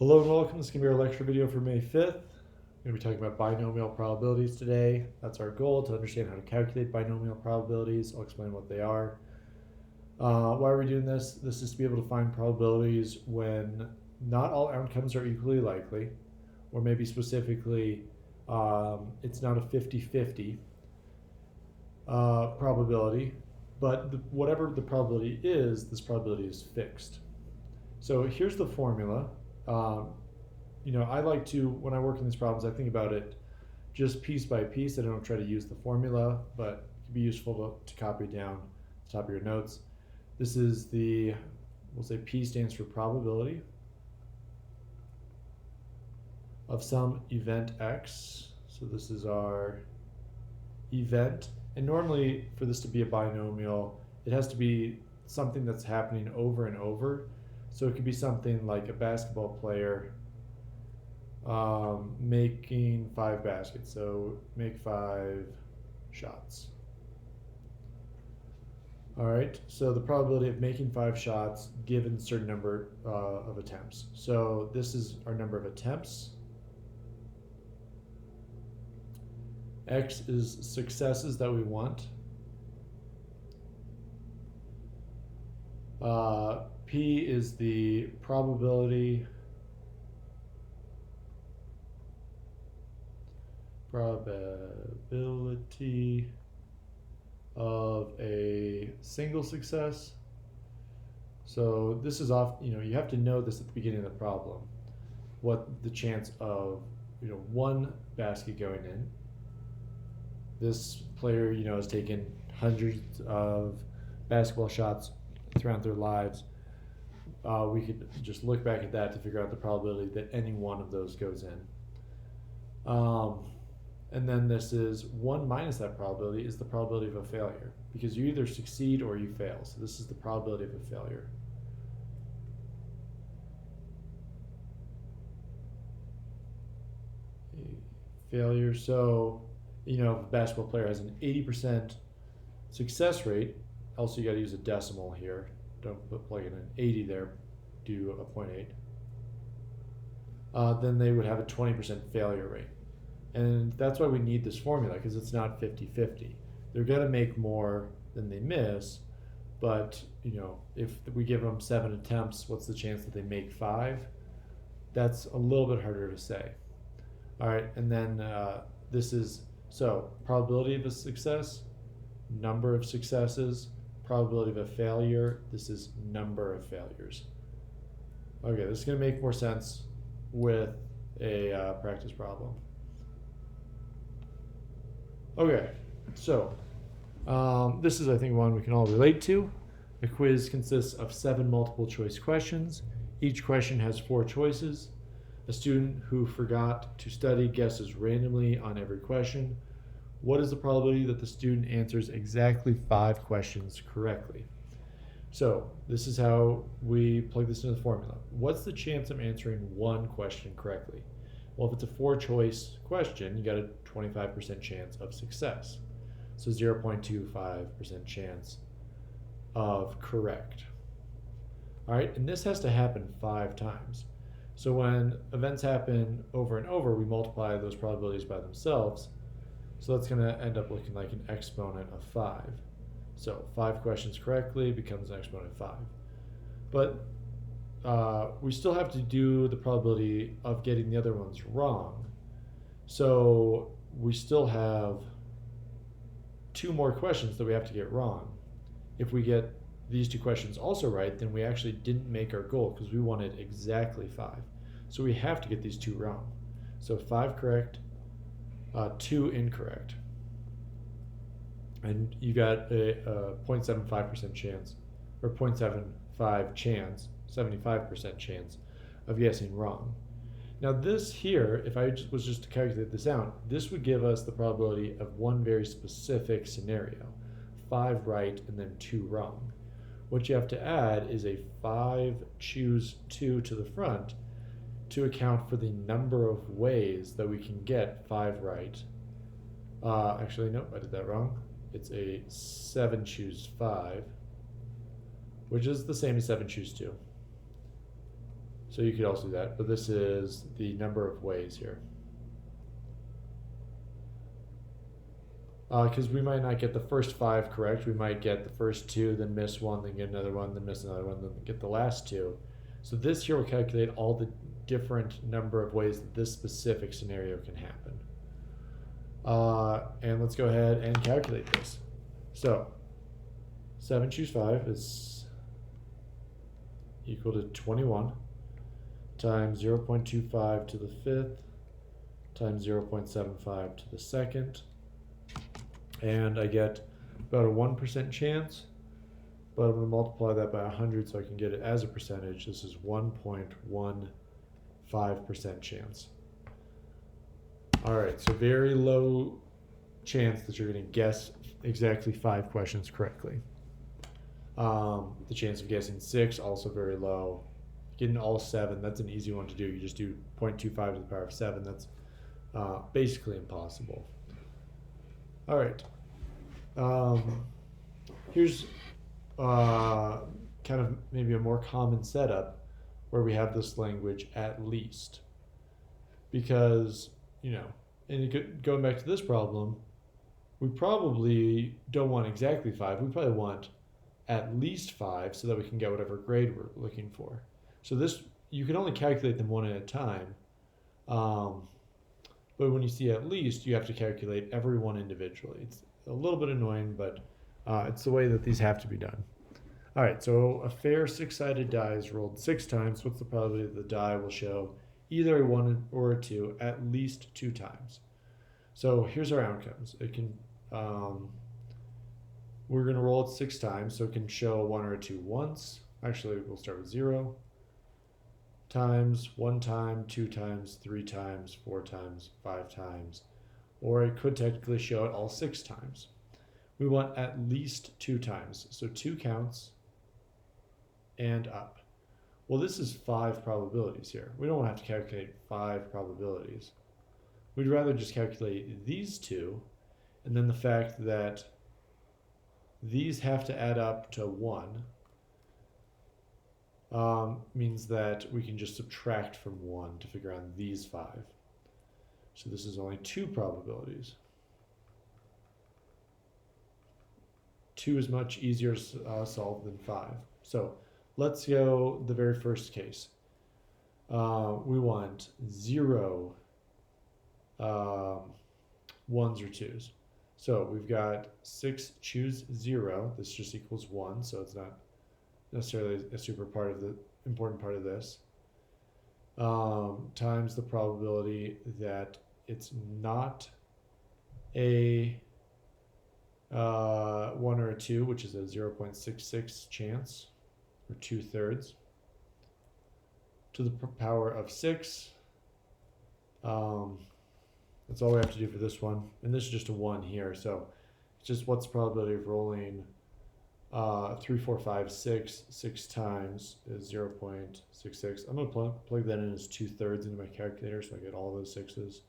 Hello and welcome. This is going to be our lecture video for May 5th. We're going to be talking about binomial probabilities today. That's our goal, to understand how to calculate binomial probabilities. I'll explain what they are. Why are we doing this? This is to be able to find probabilities when not all outcomes are equally likely, or maybe specifically it's not a 50-50 probability, but whatever the probability is, this probability is fixed. So here's the formula. I like to, when I work in these problems, I think about it just piece by piece. I don't try to use the formula, but it can be useful to copy down at the top of your notes. This is we'll say P stands for probability of some event X. So this is our event. And normally for this to be a binomial, it has to be something that's happening over and over. So it could be something like a basketball player making 5 baskets. So make 5 shots. All right, so the probability of making 5 shots given a certain number of attempts. So this is our number of attempts. X is successes that we want. P is the probability of a single success. So this is you have to know this at the beginning of the problem, what the chance of one basket going in. This player has taken hundreds of basketball shots throughout their lives. We could just look back at that to figure out the probability that any one of those goes in. And then this is 1 minus that probability is the probability of a failure, because you either succeed or you fail. So this is the probability of a failure. Failure. So, if a basketball player has an 80% success rate, also you got to use a decimal here. Don't plug in an 80 there, do a 0.8. Then they would have a 20% failure rate. And that's why we need this formula, because it's not 50-50. They're going to make more than they miss, but if we give them 7 attempts, what's the chance that they make 5? That's a little bit harder to say. All right, and then this is, so probability of a success, number of successes, probability of a failure, this is number of failures. Okay, this is going to make more sense with a practice problem. Okay, so this is, I think, one we can all relate to. A quiz consists of 7 multiple choice questions. Each question has 4 choices. A student who forgot to study guesses randomly on every question. What is the probability that the student answers exactly 5 questions correctly? So this is how we plug this into the formula. What's the chance of answering 1 question correctly? Well, if it's a 4-choice question, you got a 25% chance of success. So 0.25% chance of correct. All right, and this has to happen 5 times. So when events happen over and over, we multiply those probabilities by themselves. So that's going to end up looking like an exponent of 5. So 5 questions correctly becomes an exponent of 5. But we still have to do the probability of getting the other ones wrong. So we still have 2 more questions that we have to get wrong. If we get these 2 questions also right, then we actually didn't make our goal, because we wanted exactly 5. So we have to get these 2 wrong. So 5 correct, 2 incorrect. And you got a 0.75% chance, or 0.75 chance, 75% chance of guessing wrong. Now this here, if I was just to calculate this out, this would give us the probability of one very specific scenario, 5 right and then 2 wrong. What you have to add is a 5 choose 2 to the front to account for the number of ways that we can get 5 right. Actually, no, I did that wrong. It's a 7 choose 5, which is the same as 7 choose 2. So you could also do that, but this is the number of ways here. Because we might not get the first 5 correct. We might get the first 2, then miss 1, then get another 1, then miss another 1, then get the last 2. So this here will calculate all the different number of ways that this specific scenario can happen. And let's go ahead and calculate this. So 7 choose 5 is equal to 21 times 0.25 to the 5th times 0.75 to the 2nd. And I get about a 1% chance, but I'm going to multiply that by 100 so I can get it as a percentage. This is 1.15% chance. All right, so very low chance that you're going to guess exactly 5 questions correctly. The chance of guessing 6, also very low. Getting all 7, that's an easy one to do. You just do 0.25 to the power of 7. That's basically impossible. All right. Here's kind of maybe a more common setup where we have this language at least. Because, and going back to this problem, we probably don't want exactly 5. We probably want at least 5 so that we can get whatever grade we're looking for. So this, you can only calculate them one at a time. But when you see at least, you have to calculate every one individually. It's a little bit annoying, but it's the way that these have to be done. All right, so a fair 6-sided die is rolled 6 times. What's the probability that the die will show either a 1 or a 2 at least 2 times? So here's our outcomes. It can, we're going to roll it 6 times, so it can show a 1 or a 2 once. Actually, we'll start with 0 times, 1 time, 2 times, 3 times, 4 times, 5 times, or it could technically show it all 6 times. We want at least 2 times, so 2 counts and up. Well, this is 5 probabilities here. We don't want to have to calculate 5 probabilities. We'd rather just calculate these 2, and then the fact that these have to add up to 1 means that we can just subtract from 1 to figure out these 5. So this is only 2 probabilities. 2 is much easier to solve than 5. So let's go the very first case. We want 0 1s or 2s. So we've got 6 choose 0. This just equals 1, so it's not necessarily a super part of the important part of this. Times the probability that it's not a 1 or a 2, which is a 0.66 chance, or 2/3, to the power of 6. That's all we have to do for this one. And this is just a 1 here, so it's just what's the probability of rolling 3, 4, 5, 6 times is 0.66. I'm going to plug that in as 2/3 into my calculator so I get all those 6s.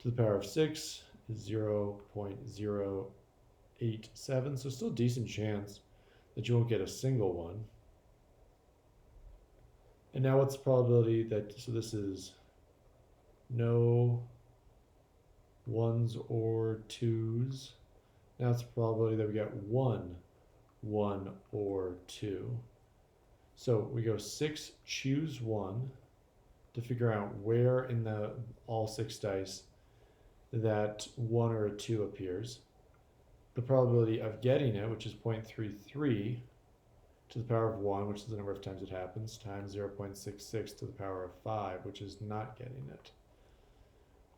To the power of 6 is 0.087, so still a decent chance that you won't get a single one. And now what's the probability that, so this is no 1s or 2s. Now it's the probability that we get 1 or 2. So we go 6 choose 1 to figure out where in the all 6 dice that 1 or a 2 appears. The probability of getting it, which is 0.33 to the power of 1, which is the number of times it happens, times 0.66 to the power of 5, which is not getting it.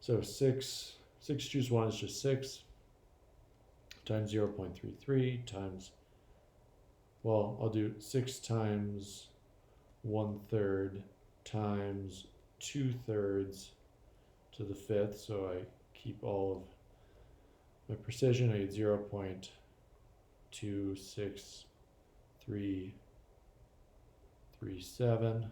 So 6 choose 1 is just 6 times 0.33 times, well, I'll do 6 times 1/3 times 2/3 to the 5th, so I keep all of my precision. I get 0.26337.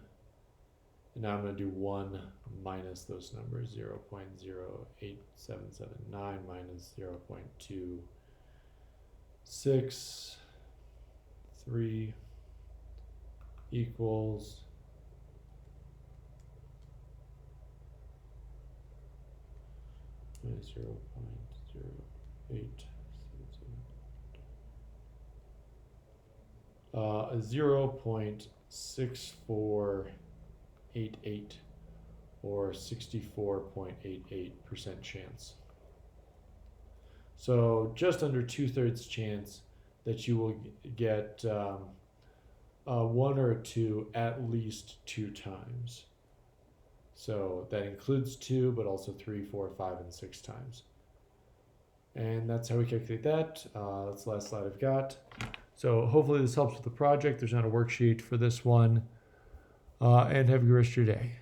And now I'm going to do 1 minus those numbers, 0.08779 minus 0.263 equals 0.6488 or 64.88% chance. So just under 2/3 chance that you will get one or two at least 2 times. So that includes 2, but also 3, 4, 5, and 6 times. And that's how we calculate that. That's the last slide I've got. So hopefully this helps with the project. There's not a worksheet for this one. And have a good rest of your day.